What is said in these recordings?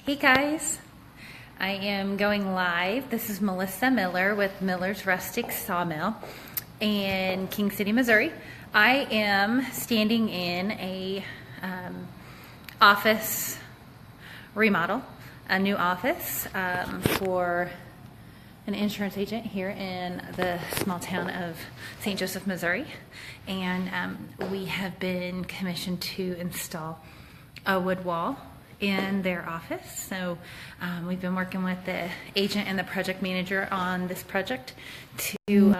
Hey guys, I am going live. This is Melissa Miller with Miller's Rustic Sawmill in King City, Missouri. I am standing in a office remodel, a new office for an insurance agent here in the small town of St. Joseph, Missouri. And we have been commissioned to install a wood wall in their office. So we've been working with the agent and the project manager on this project to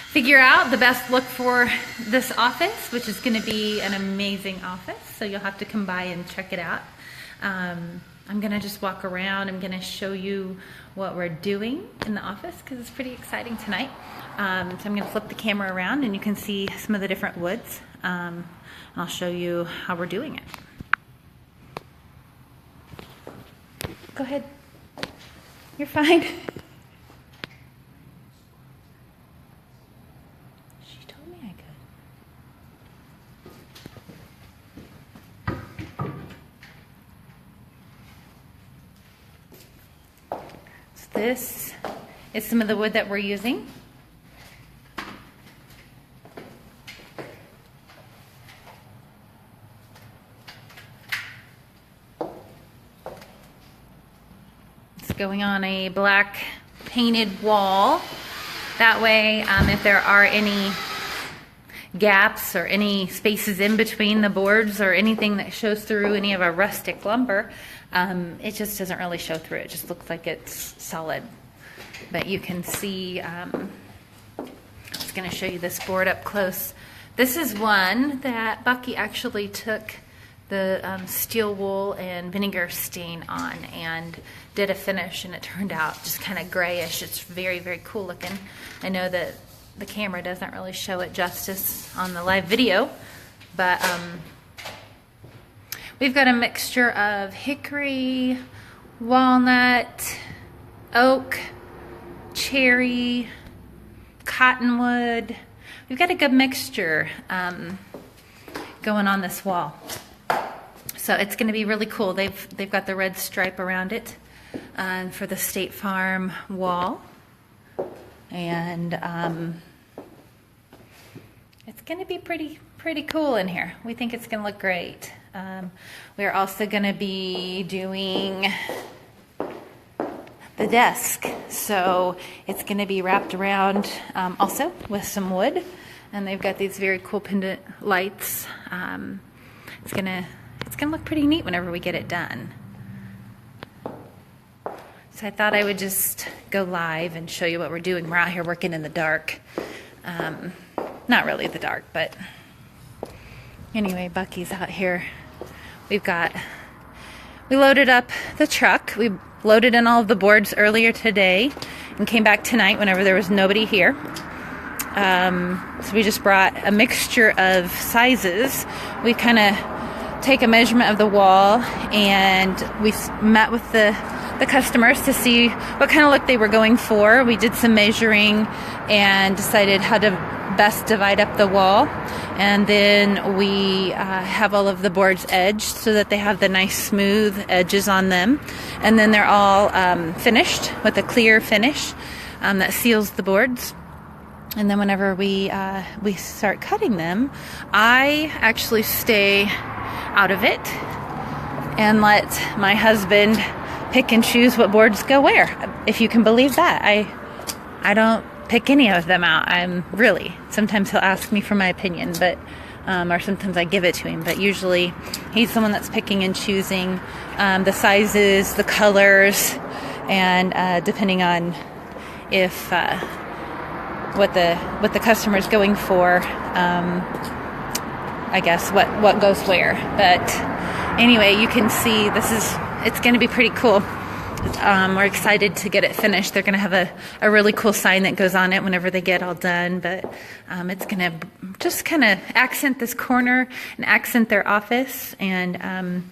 figure out the best look for this office, which is going to be an amazing office. So you'll have to come by and check it out. I'm going to just walk around. I'm going to show you what we're doing in the office because it's pretty exciting tonight. So I'm going to flip the camera around and you can see some of the different woods. I'll show you how we're doing it. Go ahead. You're fine. She told me I could. So this is some of the wood that we're using. Going on a black painted wall. That way, if there are any gaps or any spaces in between the boards or anything that shows through any of our rustic lumber, it just doesn't really show through. It just looks like it's solid. But you can see, I'm just going to show you this board up close. This is one that Bucky actually took the steel wool and vinegar stain on and did a finish, and it turned out just kind of grayish. It's very, very cool looking. I know that the camera doesn't really show it justice on the live video, but we've got a mixture of hickory, walnut, oak, cherry, cottonwood. We've got a good mixture going on this wall. So it's going to be really cool. They've got the red stripe around it for the State Farm wall, and it's going to be pretty cool in here. We think it's going to look great. We're also going to be doing the desk, so it's going to be wrapped around also with some wood, and they've got these very cool pendant lights. It's gonna look pretty neat whenever we get it done. So I thought I would just go live and show you what we're doing. We're out here working in the dark. Not really the dark, but anyway, Bucky's out here. We loaded up the truck. We loaded in all of the boards earlier today and came back tonight whenever there was nobody here. So we just brought a mixture of sizes. We kind of take a measurement of the wall, and we met with the customers to see what kind of look they were going for. We did some measuring and decided how to best divide up the wall, and then we have all of the boards edged so that they have the nice smooth edges on them, and then they're all finished with a clear finish that seals the boards. And then whenever we start cutting them, I actually stay out of it and let my husband pick and choose what boards go where. If you can believe that. I don't pick any of them out. Sometimes he'll ask me for my opinion, but or sometimes I give it to him, but usually he's the one that's picking and choosing the sizes, the colors, and depending on if what the customer is going for, I guess what goes where. But anyway, you can see it's going to be pretty cool. We're excited to get it finished. They're going to have a really cool sign that goes on it whenever they get all done, but it's going to just kind of accent this corner and accent their office, and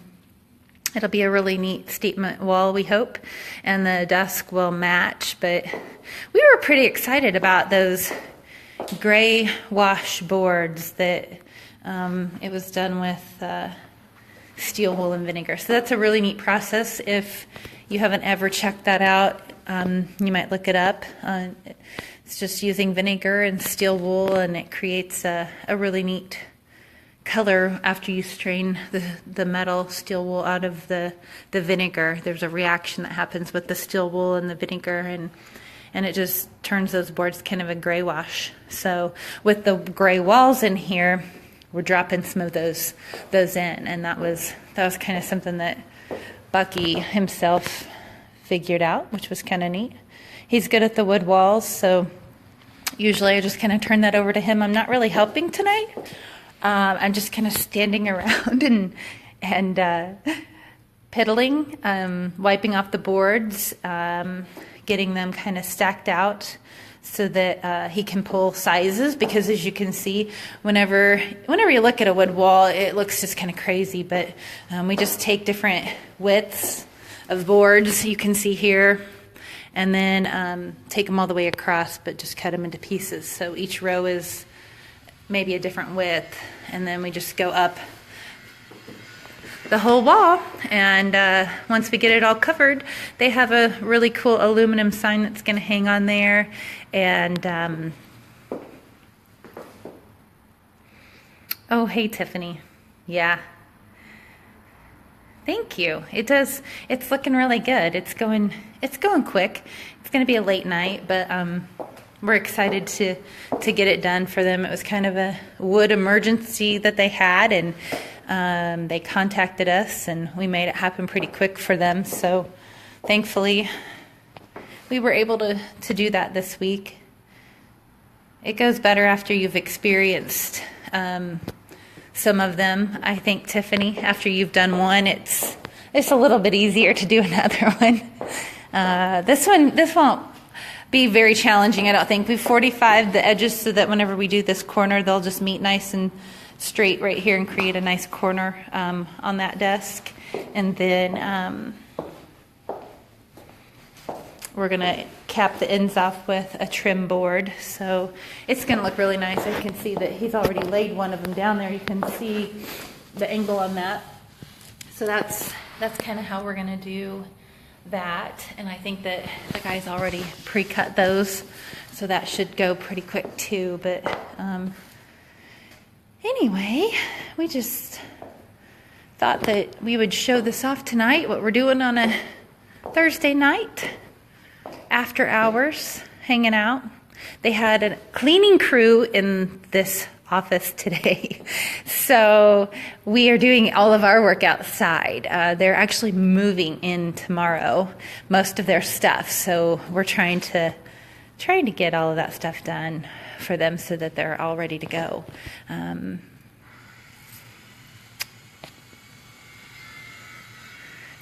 it'll be a really neat statement wall, we hope, and the desk will match. But we were pretty excited about those gray wash boards that it was done with steel wool and vinegar. So that's a really neat process. If you haven't ever checked that out, you might look it up. It's just using vinegar and steel wool, and it creates a really neat color after you strain the metal steel wool out of the vinegar. There's a reaction that happens with the steel wool and the vinegar, and it just turns those boards kind of a gray wash. So with the gray walls in here, we're dropping some of those in, and that was kind of something that Bucky himself figured out, which was kind of neat. He's good at the wood walls, so usually I just kind of turn that over to him. I'm not really helping tonight. I'm just kind of standing around and piddling, wiping off the boards, getting them kind of stacked out so that he can pull sizes, because as you can see, whenever you look at a wood wall, it looks just kind of crazy, but we just take different widths of boards, you can see here, and then take them all the way across, but just cut them into pieces. So each row is maybe a different width, and then we just go up the whole wall, and once we get it all covered, they have a really cool aluminum sign that's going to hang on there, and oh, hey Tiffany, yeah, thank you. It's looking really good. It's going quick. It's going to be a late night, but we're excited to get it done for them. It was kind of a wood emergency that they had, and they contacted us, and we made it happen pretty quick for them. So thankfully, we were able to do that this week. It goes better after you've experienced some of them. I think, Tiffany, after you've done one, it's a little bit easier to do another one. This won't be very challenging, I don't think. We've 45'd the edges so that whenever we do this corner, they'll just meet nice and straight right here and create a nice corner on that desk. And then we're going to cap the ends off with a trim board. So it's going to look really nice. I can see that he's already laid one of them down there. You can see the angle on that. So that's kind of how we're going to do that, and I think that the guys already pre-cut those, so that should go pretty quick too. But anyway, we just thought that we would show this off tonight, what we're doing on a Thursday night after hours, hanging out. They had a cleaning crew in this office today. So we are doing all of our work outside. They're actually moving in tomorrow, most of their stuff. So we're trying to get all of that stuff done for them so that they're all ready to go.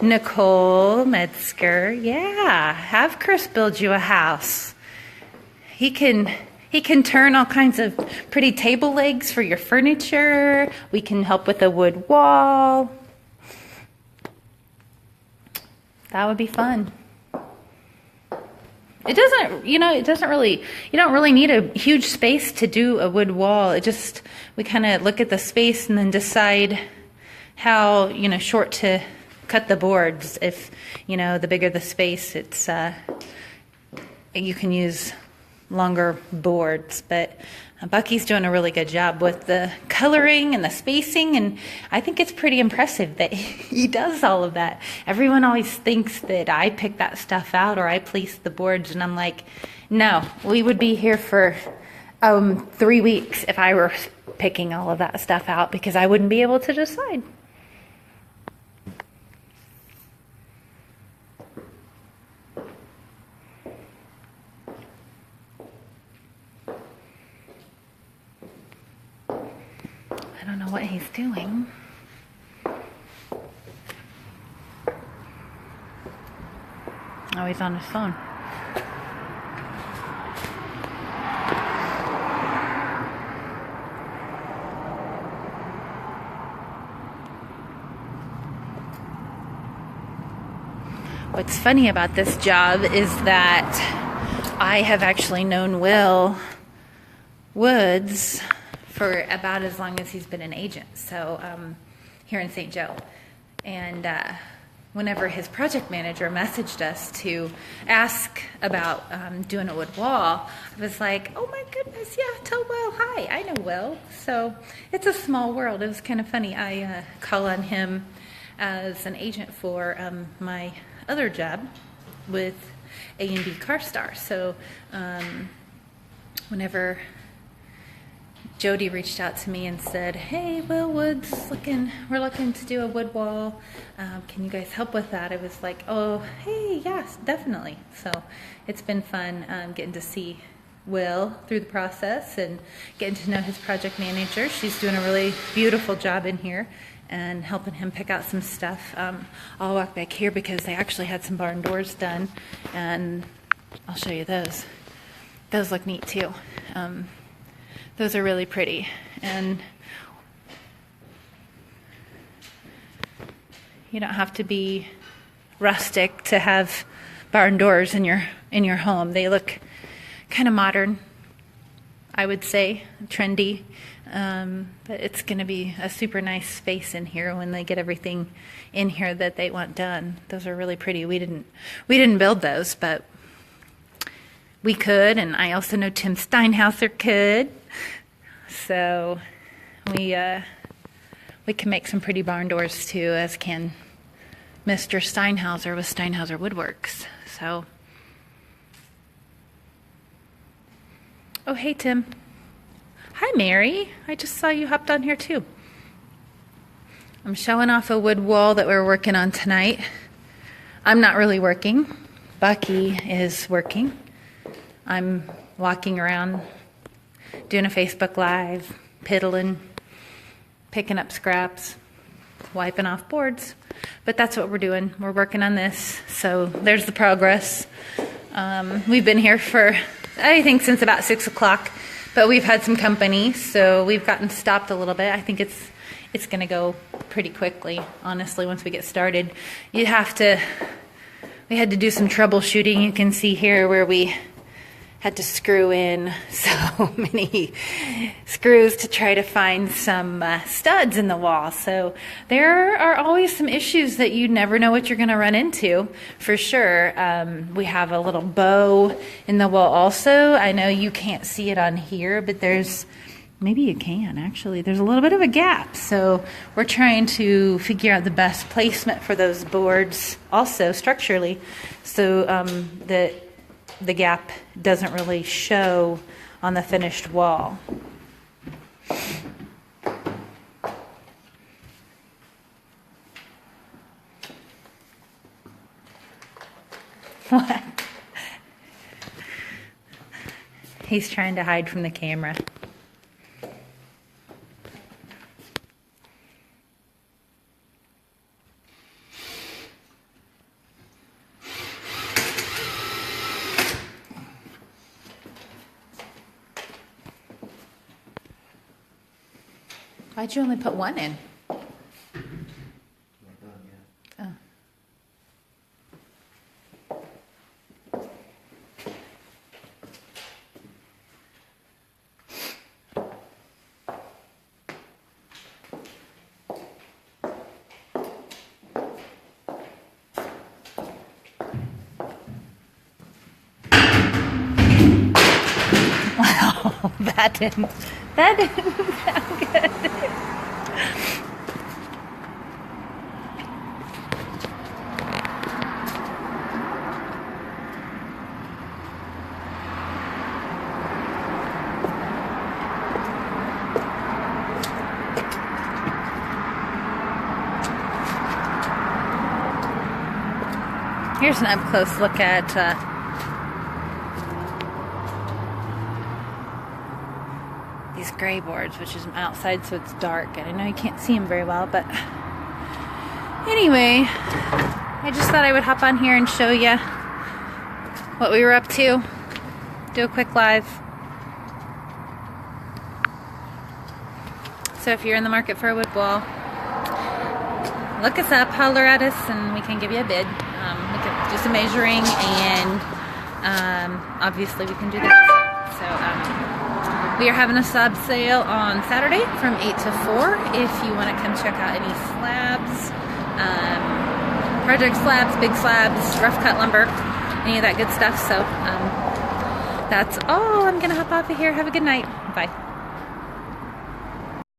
Nicole Metzger, yeah, have Chris build you a house. He can turn all kinds of pretty table legs for your furniture. We can help with a wood wall. That would be fun. You don't really need a huge space to do a wood wall. We kind of look at the space and then decide how, short to cut the boards. If, the bigger the space, it's, you can use longer boards, but Bucky's doing a really good job with the coloring and the spacing, and I think it's pretty impressive that he does all of that. Everyone always thinks that I pick that stuff out or I place the boards, and I'm like, no, we would be here for 3 weeks if I were picking all of that stuff out, because I wouldn't be able to decide. I don't know what he's doing. Oh, he's on his phone. What's funny about this job is that I have actually known Will Woods for about as long as he's been an agent, so here in St. Joe. And whenever his project manager messaged us to ask about doing a wood wall, I was like, oh my goodness, yeah, tell Will hi. I know Will. So it's a small world. It was kind of funny. I call on him as an agent for my other job with A&B CarStar. So whenever Jody reached out to me and said, hey, Will Wood's we're looking to do a wood wall. Can you guys help with that? I was like, oh, hey, yes, definitely. So it's been fun getting to see Will through the process and getting to know his project manager. She's doing a really beautiful job in here and helping him pick out some stuff. I'll walk back here because they actually had some barn doors done, and I'll show you those. Those look neat too. Those are really pretty, and you don't have to be rustic to have barn doors in your home. They look kind of modern, I would say, trendy, but it's going to be a super nice space in here when they get everything in here that they want done. Those are really pretty. We didn't build those, but we could, and I also know Tim Steinhauser could. So we can make some pretty barn doors too, as can Mr. Steinhauser with Steinhauser Woodworks. So, oh hey Tim. Hi Mary. I just saw you hopped on here too. I'm showing off a wood wall that we're working on tonight. I'm not really working. Bucky is working. I'm walking around doing a Facebook Live, piddling, picking up scraps, wiping off boards. But that's what we're doing. We're working on this. So there's the progress. We've been here for, I think, since about 6 o'clock. But we've had some company, so we've gotten stopped a little bit. I think it's going to go pretty quickly, honestly, once we get started. We had to do some troubleshooting. You can see here where we had to screw in so many screws to try to find some studs in the wall. So there are always some issues that you never know what you're going to run into, for sure. We have a little bow in the wall also. I know you can't see it on here, but maybe you can actually. There's a little bit of a gap. So we're trying to figure out the best placement for those boards also structurally, so that the gap doesn't really show on the finished wall. What? He's trying to hide from the camera. Why'd you only put one in? Oh. Wow, that didn't sound good. Here's an up-close look at these gray boards, which is outside, so it's dark, and I know you can't see them very well, but anyway, I just thought I would hop on here and show you what we were up to, do a quick live. So if you're in the market for a wood wall, look us up, holler at us, and we can give you a bid. We can do some measuring, and obviously we can do this. So we are having a slab sale on Saturday from 8 to 4 if you want to come check out any slabs. project slabs, big slabs, rough cut lumber, any of that good stuff. So that's all. I'm gonna hop off of here. Have a good night. Bye.